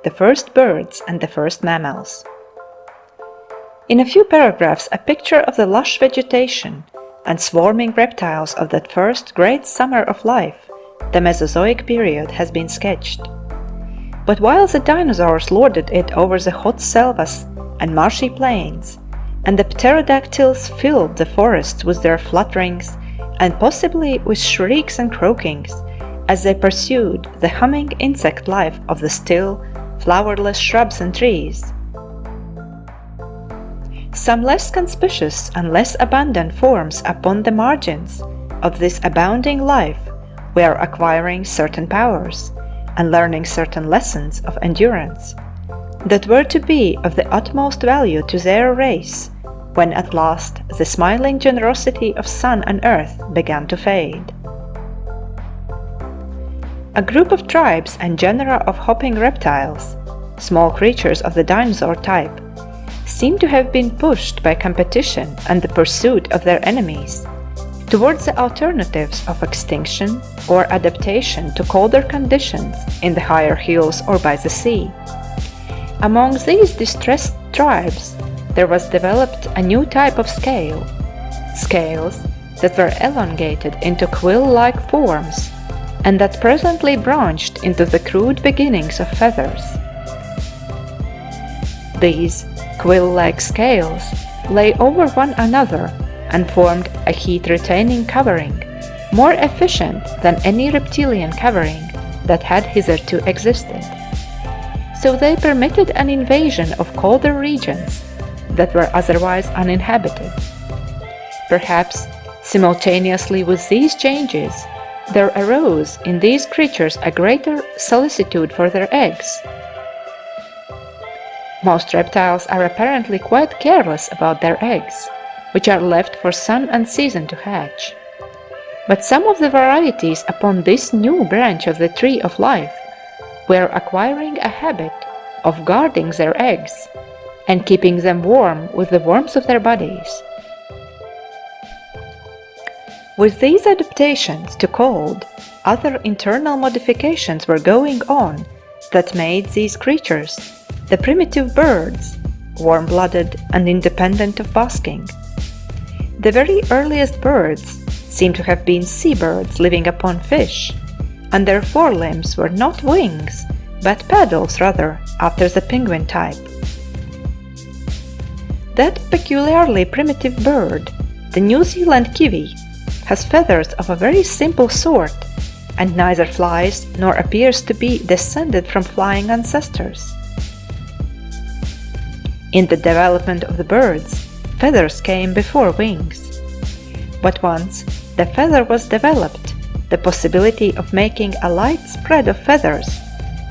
the first birds and the first mammals. In a few paragraphs, a picture of the lush vegetation and swarming reptiles of that first great summer of life, the Mesozoic period, has been sketched. But while the dinosaurs lorded it over the hot selvas and marshy plains, and the pterodactyls filled the forests with their flutterings and possibly with shrieks and croakings as they pursued the humming insect life of the still, flowerless shrubs and trees, some less conspicuous and less abundant forms upon the margins of this abounding life were acquiring certain powers and learning certain lessons of endurance that were to be of the utmost value to their race when at last the smiling generosity of sun and earth began to fade. A group of tribes and genera of hopping reptiles, small creatures of the dinosaur type, seem to have been pushed by competition and the pursuit of their enemies towards the alternatives of extinction or adaptation to colder conditions in the higher hills or by the sea. Among these distressed tribes, there was developed a new type of scales that were elongated into quill-like forms and that presently branched into the crude beginnings of feathers. These quill-like scales lay over one another and formed a heat-retaining covering, more efficient than any reptilian covering that had hitherto existed. So they permitted an invasion of colder regions that were otherwise uninhabited. Perhaps simultaneously with these changes, there arose in these creatures a greater solicitude for their eggs. Most reptiles are apparently quite careless about their eggs, which are left for sun and season to hatch. But some of the varieties upon this new branch of the tree of life were acquiring a habit of guarding their eggs and keeping them warm with the warmth of their bodies. With these adaptations to cold, other internal modifications were going on that made these creatures, the primitive birds, warm-blooded and independent of basking. The very earliest birds seem to have been seabirds living upon fish, and their forelimbs were not wings, but paddles rather, after the penguin type. That peculiarly primitive bird, the New Zealand kiwi, has feathers of a very simple sort, and neither flies nor appears to be descended from flying ancestors. In the development of the birds, feathers came before wings. But once the feather was developed, the possibility of making a light spread of feathers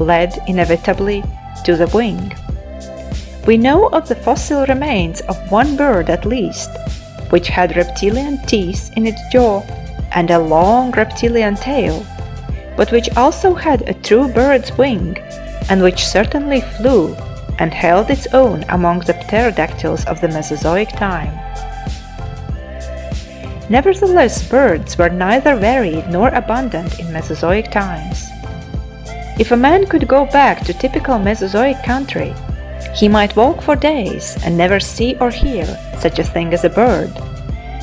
led inevitably to the wing. We know of the fossil remains of one bird at least, which had reptilian teeth in its jaw and a long reptilian tail, but which also had a true bird's wing, and which certainly flew and held its own among the pterodactyls of the Mesozoic time. Nevertheless, birds were neither varied nor abundant in Mesozoic times. If a man could go back to typical Mesozoic country, he might walk for days and never see or hear such a thing as a bird,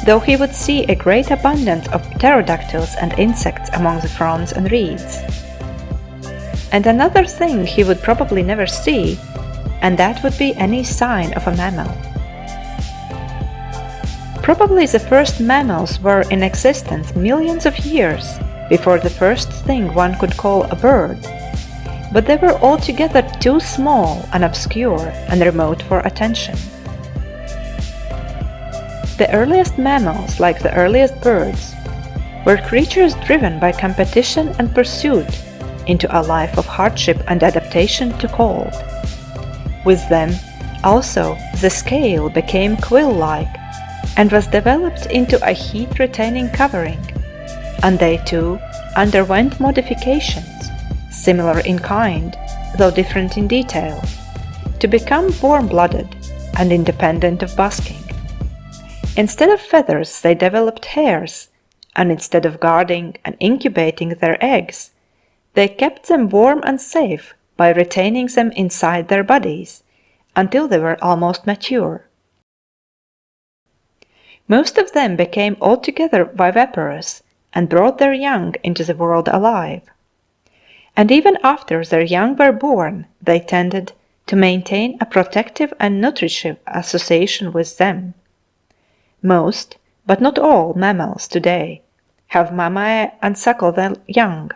though he would see a great abundance of pterodactyls and insects among the fronds and reeds. And another thing he would probably never see, and that would be any sign of a mammal. Probably the first mammals were in existence millions of years before the first thing one could call a bird, but they were altogether too small and obscure and remote for attention. The earliest mammals, like the earliest birds, were creatures driven by competition and pursuit into a life of hardship and adaptation to cold. With them, also, the scale became quill-like and was developed into a heat-retaining covering, and they too underwent modifications, similar in kind, though different in detail, to become warm-blooded and independent of basking. Instead of feathers, they developed hairs, and instead of guarding and incubating their eggs, they kept them warm and safe by retaining them inside their bodies until they were almost mature. Most of them became altogether viviparous and brought their young into the world alive. And even after their young were born, they tended to maintain a protective and nutritive association with them. Most, but not all, mammals today have mammae and suckle their young.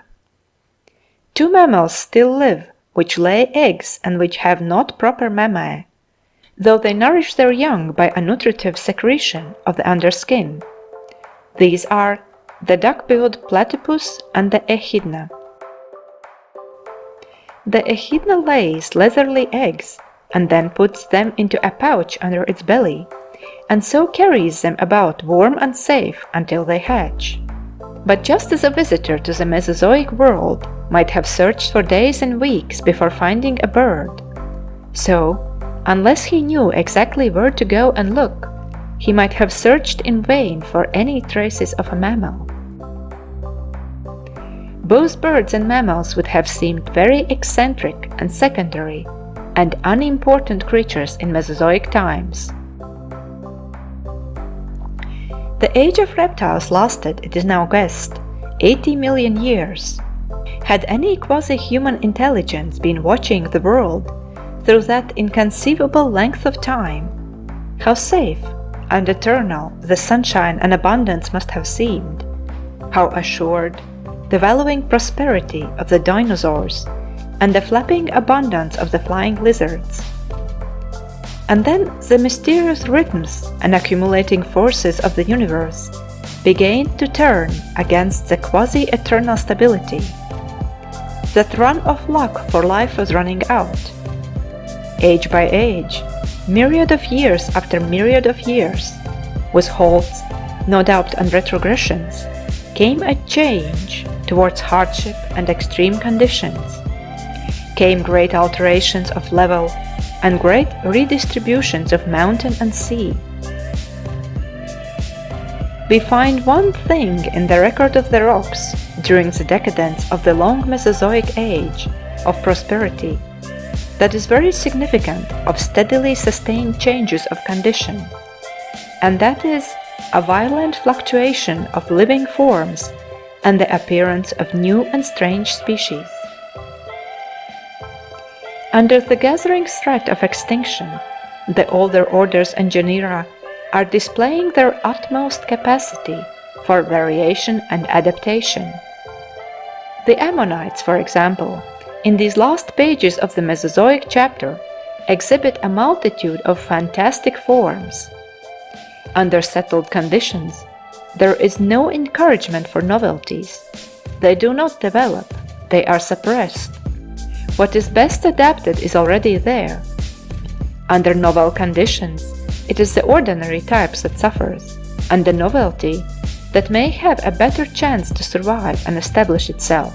2 mammals still live which lay eggs and which have not proper mammae, though they nourish their young by a nutritive secretion of the underskin. These are the duck-billed platypus and the echidna. The echidna lays leathery eggs and then puts them into a pouch under its belly, and so carries them about warm and safe until they hatch. But just as a visitor to the Mesozoic world might have searched for days and weeks before finding a bird, so, unless he knew exactly where to go and look, he might have searched in vain for any traces of a mammal. Both birds and mammals would have seemed very eccentric and secondary and unimportant creatures in Mesozoic times. The age of reptiles lasted, it is now guessed, 80 million years. Had any quasi-human intelligence been watching the world through that inconceivable length of time, how safe and eternal the sunshine and abundance must have seemed, how assured the valuing prosperity of the dinosaurs and the flapping abundance of the flying lizards. And then the mysterious rhythms and accumulating forces of the universe began to turn against the quasi-eternal stability. That run of luck for life was running out. Age by age, myriad of years after myriad of years, with halts, no doubt, and retrogressions, came a change towards hardship and extreme conditions. Came great alterations of level and great redistributions of mountain and sea. We find one thing in the record of the rocks during the decadence of the long Mesozoic age of prosperity that is very significant of steadily sustained changes of condition, and that is a violent fluctuation of living forms and the appearance of new and strange species. Under the gathering threat of extinction, the older orders and genera are displaying their utmost capacity for variation and adaptation. The ammonites, for example, in these last pages of the Mesozoic chapter, exhibit a multitude of fantastic forms. Under settled conditions, there is no encouragement for novelties. They do not develop, they are suppressed. What is best adapted is already there. Under novel conditions, it is the ordinary types that suffers, and the novelty that may have a better chance to survive and establish itself.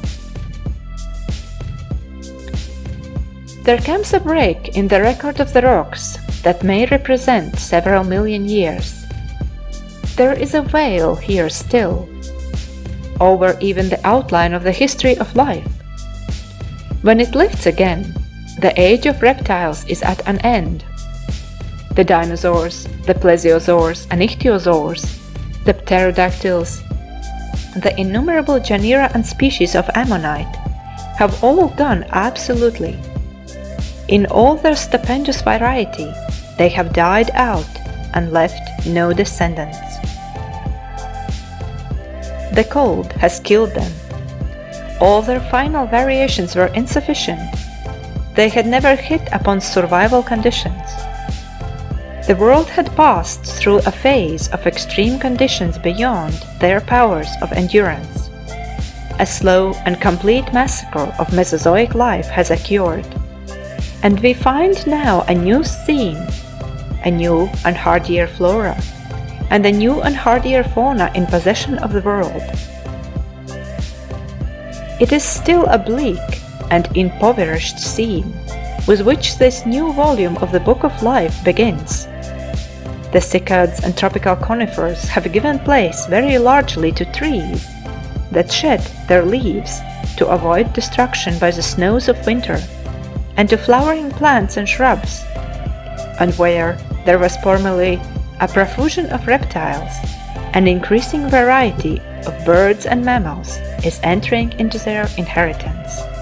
There comes a break in the record of the rocks that may represent several million years. There is a veil here still, over even the outline of the history of life. When it lifts again, the age of reptiles is at an end. The dinosaurs, the plesiosaurs and ichthyosaurs, the pterodactyls, the innumerable genera and species of ammonite have all gone absolutely. In all their stupendous variety, they have died out and left no descendants. The cold has killed them. All their final variations were insufficient. They had never hit upon survival conditions. The world had passed through a phase of extreme conditions beyond their powers of endurance. A slow and complete massacre of Mesozoic life has occurred, and we find now a new scene, a new and hardier flora, and a new and hardier fauna in possession of the world. It is still a bleak and impoverished scene with which this new volume of the Book of Life begins. The cycads and tropical conifers have given place very largely to trees that shed their leaves to avoid destruction by the snows of winter and to flowering plants and shrubs, and where there was formerly a profusion of reptiles, an increasing variety of birds and mammals is entering into their inheritance.